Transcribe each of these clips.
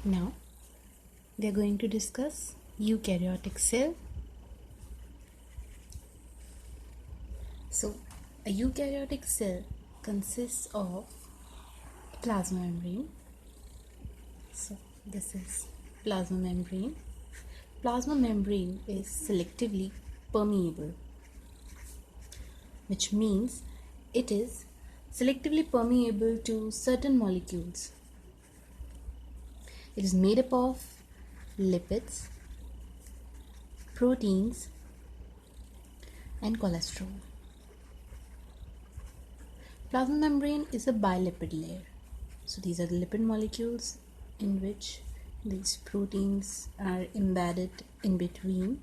Now we are going to discuss eukaryotic cell. So a eukaryotic cell consists of plasma membrane. So this is plasma membrane. Plasma membrane is selectively permeable, which means it is selectively permeable to certain molecules. It is made up of lipids, proteins, and cholesterol. Plasma membrane is a bilipid layer. So these are the lipid molecules in which these proteins are embedded in between.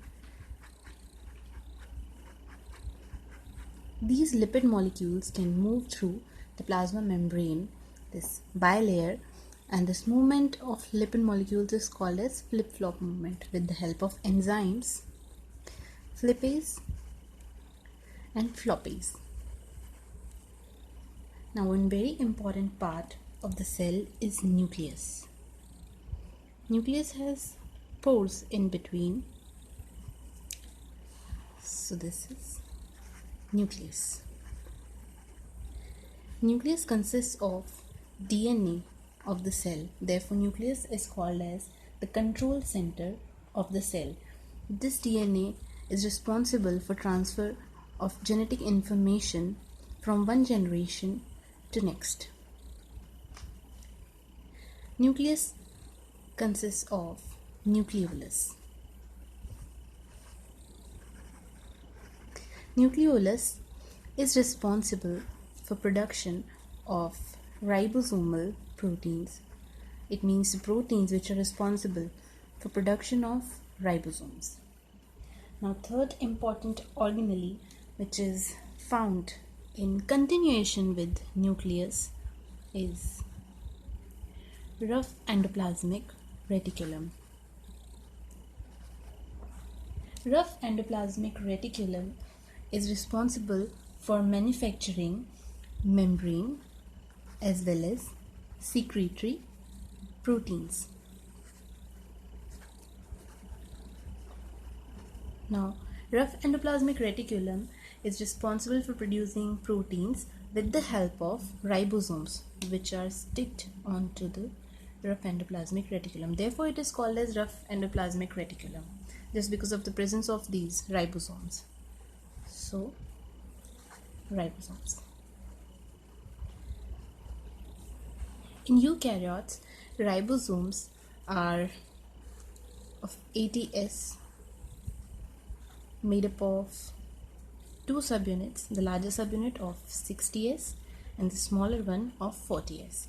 These lipid molecules can move through the plasma membrane, this bilayer, and this movement of lipid molecules is called as flip-flop movement with the help of enzymes, flippase and floppase. Now, one very important part of the cell is nucleus. Nucleus has pores in between. So this is nucleus. Nucleus consists of DNA of the cell. Therefore, nucleus is called as the control center of the cell. This DNA is responsible for transfer of genetic information from one generation to next. Nucleus consists of nucleolus. Nucleolus is responsible for production of ribosomal proteins. It means the proteins which are responsible for production of ribosomes. Now, third important organelle which is found in continuation with nucleus is rough endoplasmic reticulum. Rough endoplasmic reticulum is responsible for manufacturing membrane as well as secretory proteins. Now, rough endoplasmic reticulum is responsible for producing proteins with the help of ribosomes, which are sticked onto the rough endoplasmic reticulum. Therefore, it is called as rough endoplasmic reticulum, just because of the presence of these ribosomes. So, ribosomes. In eukaryotes, ribosomes are of 80S, made up of two subunits, the larger subunit of 60S and the smaller one of 40S.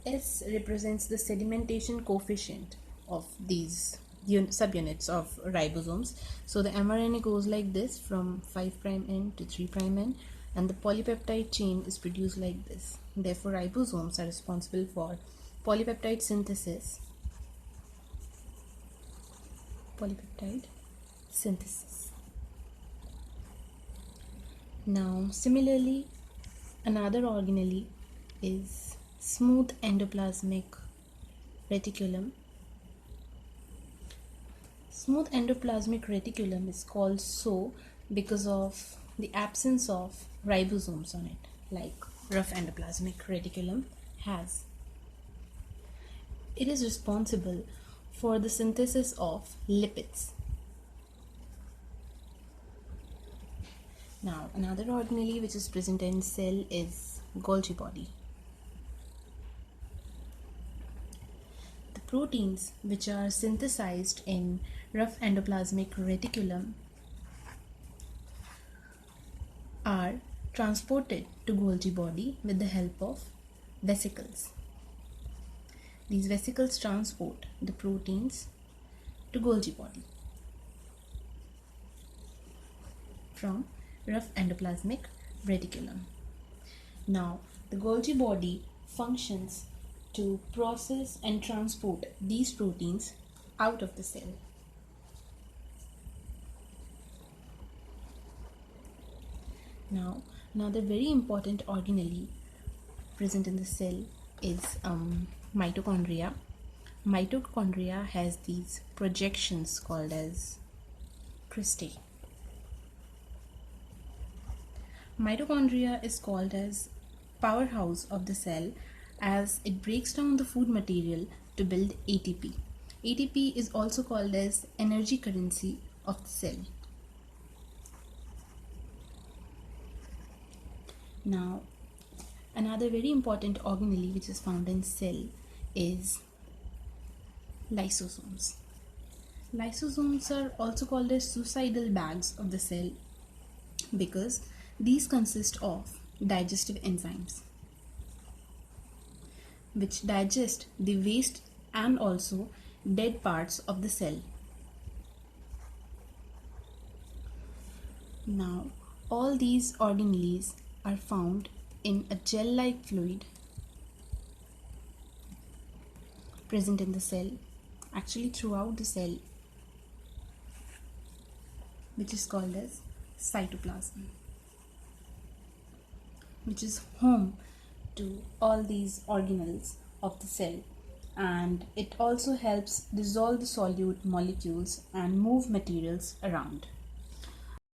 S represents the sedimentation coefficient of these subunits of ribosomes. So the mRNA goes like this from 5' end to 3' end, and the polypeptide chain is produced like this. Therefore, ribosomes are responsible for polypeptide synthesis. Now, similarly, another organelle is smooth endoplasmic reticulum. Smooth endoplasmic reticulum is called so because of the absence of ribosomes on it, like rough endoplasmic reticulum has. It is responsible for the synthesis of lipids. Now, another organelle which is present in cell is Golgi body. The proteins which are synthesized in rough endoplasmic reticulum are transported to Golgi body with the help of vesicles. These vesicles transport the proteins to Golgi body from rough endoplasmic reticulum. Now, the Golgi body functions to process and transport these proteins out of the cell. Now, another very important organelle present in the cell is mitochondria. Mitochondria has these projections called as cristae. Mitochondria is called as powerhouse of the cell as it breaks down the food material to build ATP. ATP is also called as energy currency of the cell. Now, another very important organelle which is found in cell is lysosomes. Lysosomes are also called as suicidal bags of the cell because these consist of digestive enzymes which digest the waste and also dead parts of the cell. Now, all these organelles are found in a gel-like fluid present in the cell, actually throughout the cell, which is called as cytoplasm, which is home to all these organelles of the cell, and it also helps dissolve the solute molecules and move materials around.